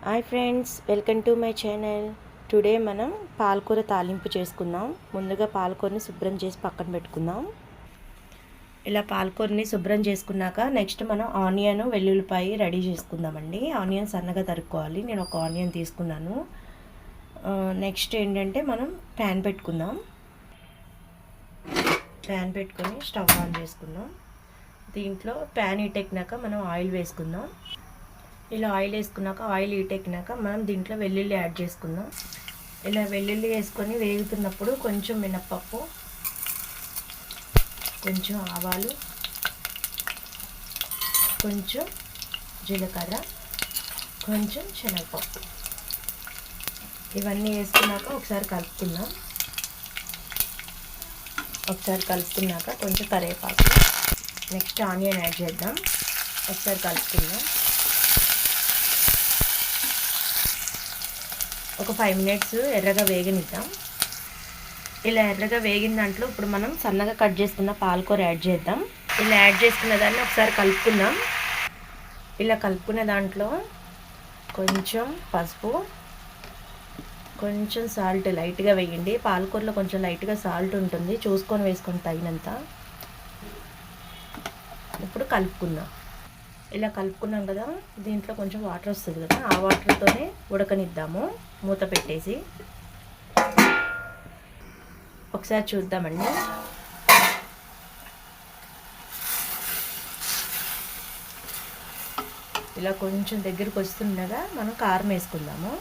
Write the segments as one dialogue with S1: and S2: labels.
S1: Hi friends, welcome to my channel. Today మనం పాలకూర తాలింపు చేసుకుందాం. ముందుగా పాలకూరని శుభ్రం చేసి పక్కన పెట్టుకుందాం. ఇలా పాలకూరని శుభ్రం చేసుకున్నాక నెక్స్ట్ మనం ఆనియన్ వెల్లుల్లిపాయ రెడీ చేసుకుందామండి. ఆనియన్ సన్నగా తరుక్కోవాలి. నేను ఒక ఆనియన్ తీసుకున్నాను. నెక్స్ట్ ఏంటంటే మనం ప్యాన్ పెట్టుకుందాం. ప్యాన్ పెట్టుకొని స్టవ్ ఆన్ చేసుకుందాం. దీంట్లో ప్యాన్ హీటెక్కినాక మనం ఆయిల్ వేసుకుందాం. ఇలా ఆయిల్ వేసుకున్నాక ఆయిల్ హీటెక్కినాక మనం దీంట్లో వెల్లుల్లి యాడ్ చేసుకుందాం. ఇలా వెల్లుల్లి వేసుకొని వేగుతున్నప్పుడు కొంచెం మినప్పప్పు, కొంచెం ఆవాలు, కొంచెం జీలకర్ర, కొంచెం శనగపప్పు ఇవన్నీ వేసుకున్నాక ఒకసారి కలుపుకుందాం. కొంచెం కరివేపాకు, నెక్స్ట్ ఆనియన్ యాడ్ చేద్దాం. ఒకసారి కలుపుకుందాం. ఒక 5 మినిట్స్ ఎర్రగా వేగనిద్దాం. ఇలా ఎర్రగా వేగిన దాంట్లో ఇప్పుడు మనం సన్నగా కట్ చేసుకున్న పాలకూర యాడ్ చేద్దాం. ఇలా యాడ్ చేసుకున్న దాన్ని ఒకసారి కలుపుకుందాం. ఇలా కలుపుకున్న దాంట్లో కొంచెం పసుపు, కొంచెం సాల్ట్ లైట్గా వేయండి. పాలకూరలో కొంచెం లైట్గా సాల్ట్ ఉంటుంది, చూసుకొని వేసుకొని తగినంత. ఇప్పుడు కలుపుకుందాం. ఇలా కలుపుకున్నాం కదా, దీంట్లో కొంచెం వాటర్ వస్తుంది కదా, ఆ వాటర్తోనే ఉడకనిద్దాము. మూత పెట్టేసి ఒకసారి చూద్దామండి. ఇలా కొంచెం దగ్గరికి వస్తుండగా మనం కారం వేసుకుందాము.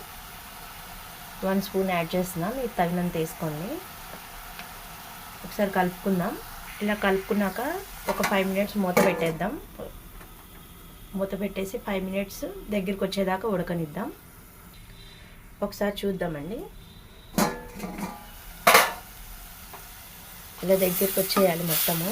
S1: 1 స్పూన్ యాడ్ చేస్తున్నాం. ఇది తగినంత వేసుకోండి. ఒకసారి కలుపుకుందాం. ఇలా కలుపుకున్నాక ఒక 5 మినిట్స్ మూత పెట్టేద్దాం. మూత పెట్టేసి 5 మినిట్స్ దగ్గరికి వచ్చేదాకా ఉడకనిద్దాం. ఒకసారి చూద్దామండి. ఇలా దగ్గరికి వచ్చేయాలి మొత్తము.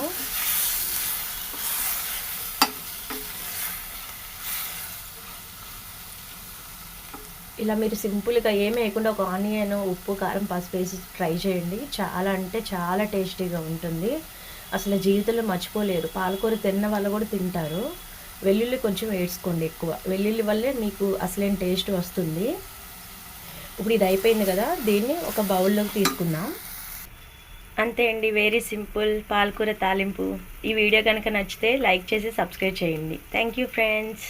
S1: ఇలా మీరు సింపుల్గా ఏమి వేయకుండా ఒక ఆనియన్, ఉప్పు, కారం, పసుపు వేసి ట్రై చేయండి. చాలా అంటే చాలా టేస్టీగా ఉంటుంది. అసలు జీవితంలో మర్చిపోలేరు. పాలకూర తిన్న వాళ్ళు కూడా తింటారు. వెల్లుల్లి కొంచెం వేసుకోండి ఎక్కువ. వెల్లుల్లి వల్లే మీకు అసలేం టేస్ట్ వస్తుంది. ఇప్పుడు ఇది అయిపోయింది కదా, దీన్ని ఒక బౌల్లోకి తీసుకుందాం. అంతే అండి, వెరీ సింపుల్ పాలకూర తాలింపు. ఈ వీడియో కనుక నచ్చితే లైక్ చేసి సబ్స్క్రైబ్ చేయండి. Thank you friends.